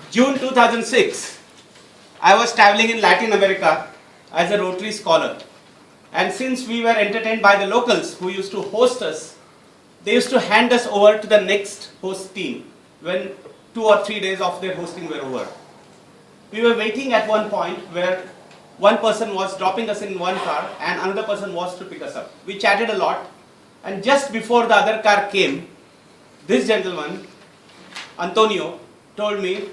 June 2006, I was traveling in Latin America as a Rotary scholar. And since we were entertained by the locals who used to host us, they used to hand us over to the next host team when 2 or 3 days of their hosting were over. We were waiting at one point where one person was dropping us in one car and another person was to pick us up. We chatted a lot, and just before the other car came, this gentleman, Antonio, told me,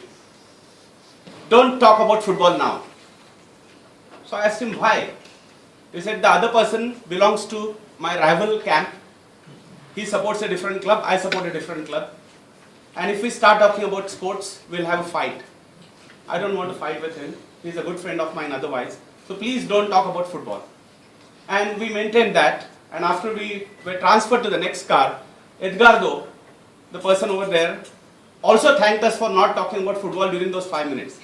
"Don't talk about football now." So I asked him why. He said, "The other person belongs to my rival camp. He supports a different club, I support a different club. And if we start talking about sports, we'll have a fight. I don't want to fight with him. He's a good friend of mine otherwise. So please don't talk about football." And we maintained that. And after we were transferred to the next car, Edgardo, the person over there, also thanked us for not talking about football during those 5 minutes.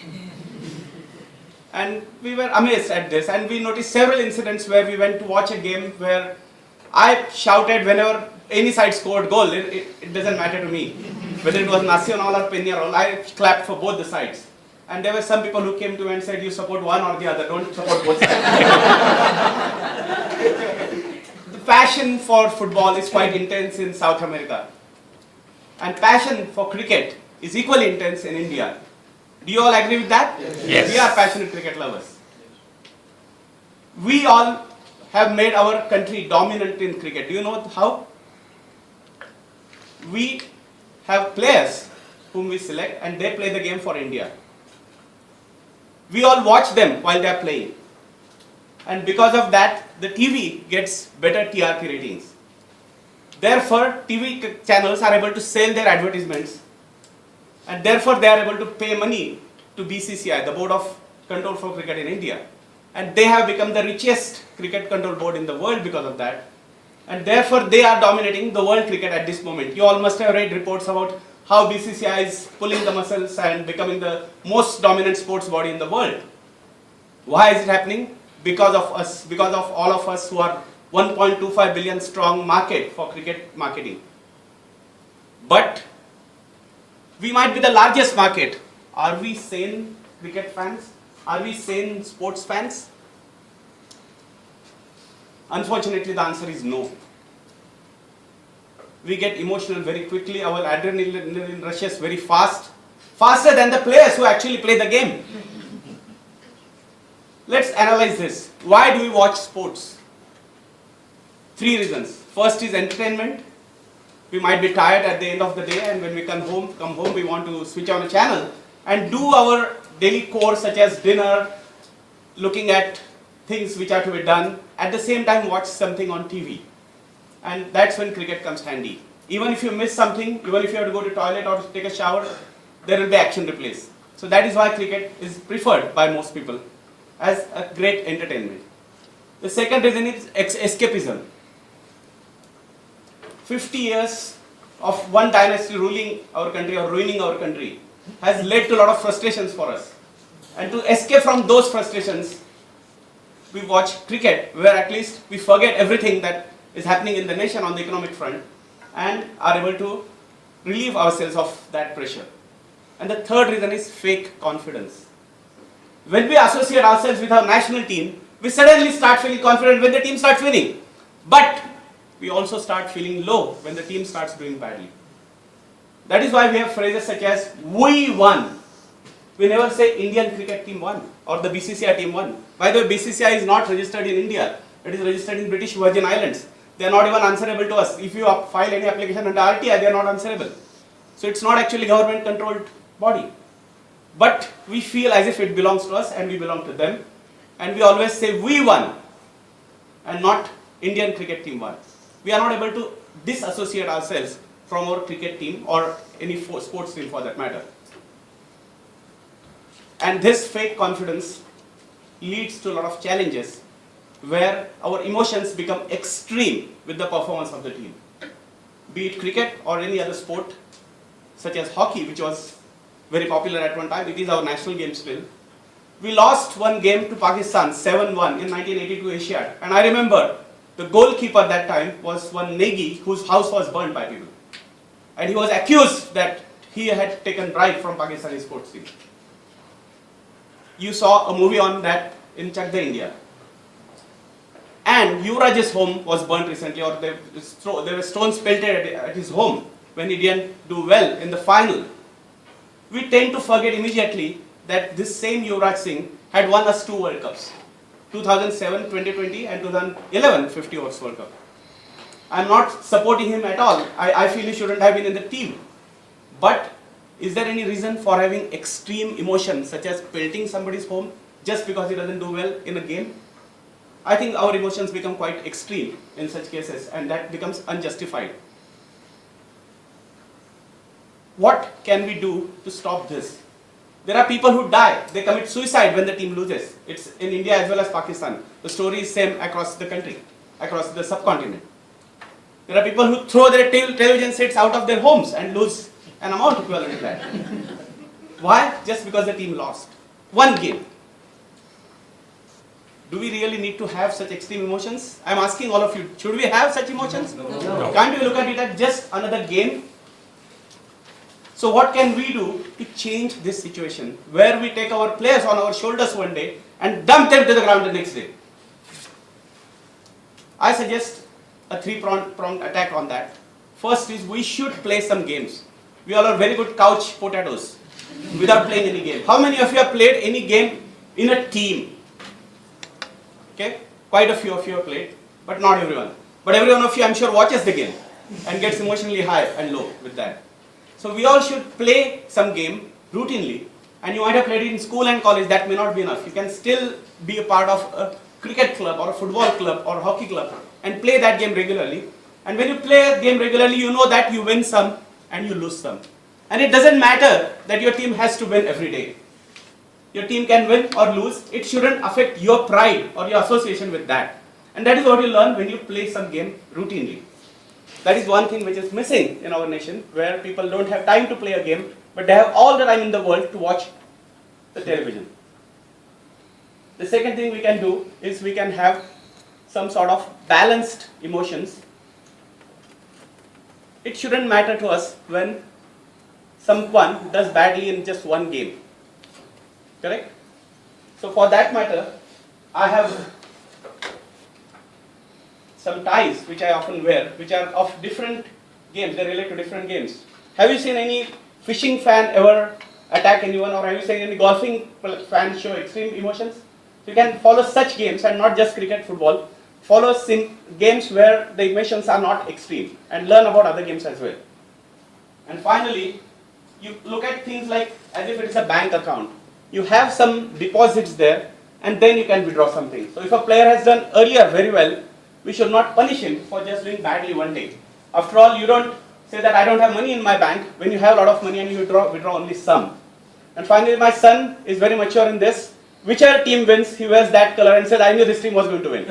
And we were amazed at this. And we noticed several incidents where we went to watch a game where I shouted whenever any side scored goal. It doesn't matter to me. Whether it was Nacional or Peñarol, I clapped for both the sides. And there were some people who came to me and said, "You support one or the other, don't support both sides." The passion for football is quite intense in South America. And passion for cricket is equally intense in India. Do you all agree with that? Yes. We are passionate cricket lovers. We all have made our country dominant in cricket. Do you know how? We have players whom we select and they play the game for India. We all watch them while they are playing. And because of that, the TV gets better TRP ratings. Therefore, TV channels are able to sell their advertisements, and therefore they are able to pay money to BCCI, the Board of Control for Cricket in India. And they have become the richest cricket control board in the world because of that. And therefore they are dominating the world cricket at this moment. You all must have read reports about how BCCI is pulling the muscles and becoming the most dominant sports body in the world. Why is it happening? Because of us, because of all of us who are 1.25 billion strong market for cricket marketing. But we might be the largest market. Are we sane cricket fans? Are we sane sports fans? Unfortunately, the answer is no. We get emotional very quickly. Our adrenaline rushes very fast, faster than the players who actually play the game. Let's analyze this. Why do we watch sports? 3 reasons. First is entertainment. We might be tired at the end of the day, and when we come home, we want to switch on a channel and do our daily chores such as dinner, looking at things which are to be done, at the same time watch something on TV. And that's when cricket comes handy. Even if you miss something, even if you have to go to toilet or take a shower, there will be action replays. So that is why cricket is preferred by most people as a great entertainment. The second reason is escapism. 50 years of one dynasty ruling our country or ruining our country has led to a lot of frustrations for us. And to escape from those frustrations, we watch cricket, where at least we forget everything that is happening in the nation on the economic front and are able to relieve ourselves of that pressure. And the third reason is fake confidence. When we associate ourselves with our national team, we suddenly start feeling confident when the team starts winning. But we also start feeling low when the team starts doing badly. That is why we have phrases such as "we won." We never say Indian cricket team won or the BCCI team won. By the way, BCCI is not registered in India. It is registered in British Virgin Islands. They are not even answerable to us. If you file any application under RTI, they are not answerable. So it's not actually government controlled body. But we feel as if it belongs to us and we belong to them. And we always say "we won" and not Indian cricket team won. We are not able to disassociate ourselves from our cricket team or any sports team for that matter. And this fake confidence leads to a lot of challenges where our emotions become extreme with the performance of the team. Be it cricket or any other sport such as hockey, which was very popular at one time. It is our national game still. We lost one game to Pakistan 7-1 in 1982 Asiad. And I remember the goalkeeper that time was one Negi whose house was burnt by people. And he was accused that he had taken bribe from Pakistani sports team. You saw a movie on that in Chak De India. And Yuvraj's home was burnt recently, or there were stones pelted at his home when he didn't do well in the final. We tend to forget immediately that this same Yuvraj Singh had won us 2 World Cups, 2007 2020 and 2011 50 overs World Cup. I'm not supporting him at all. I feel he shouldn't have been in the team. But is there any reason for having extreme emotions such as pelting somebody's home just because he doesn't do well in a game? I think our emotions become quite extreme in such cases, and that becomes unjustified. What can we do to stop this? There are people who die, they commit suicide when the team loses. It's in India as well as Pakistan. The story is same across the country, across the subcontinent. There are people who throw their television sets out of their homes and lose an amount equivalent to that. Why? Just because the team lost. One game. Do we really need to have such extreme emotions? I'm asking all of you, should we have such emotions? No. Can't we look at it as just another game? So what can we do to change this situation where we take our players on our shoulders one day and dump them to the ground the next day? I suggest a 3-pronged attack on that. First is we should play some games. We all are very good couch potatoes without playing any game. How many of you have played any game in a team? Okay, quite a few of you have played, but not everyone. But every one of you, I'm sure, watches the game and gets emotionally high and low with that. So we all should play some game routinely, and you might have played it in school and college. That may not be enough. You can still be a part of a cricket club or a football club or a hockey club and play that game regularly. And when you play a game regularly, you know that you win some and you lose some. And it doesn't matter that your team has to win every day. Your team can win or lose. It shouldn't affect your pride or your association with that. And that is what you learn when you play some game routinely. That is one thing which is missing in our nation, where people don't have time to play a game, but they have all the time in the world to watch the television. The second thing we can do is we can have some sort of balanced emotions. It shouldn't matter to us when someone does badly in just one game. Correct? So for that matter, I have some ties which I often wear, which are of different games. They relate to different games. Have you seen any fishing fan ever attack anyone, or have you seen any golfing fan show extreme emotions? You can follow such games, and not just cricket, football. Follow games where the emotions are not extreme, and learn about other games as well. And finally, you look at things like as if it is a bank account. You have some deposits there, and then you can withdraw something. So if a player has done earlier very well, we should not punish him for just doing badly one day. After all, you don't say that I don't have money in my bank when you have a lot of money and you withdraw only some. And finally, my son is very mature in this. Whichever team wins, he wears that color and says, I knew this team was going to win.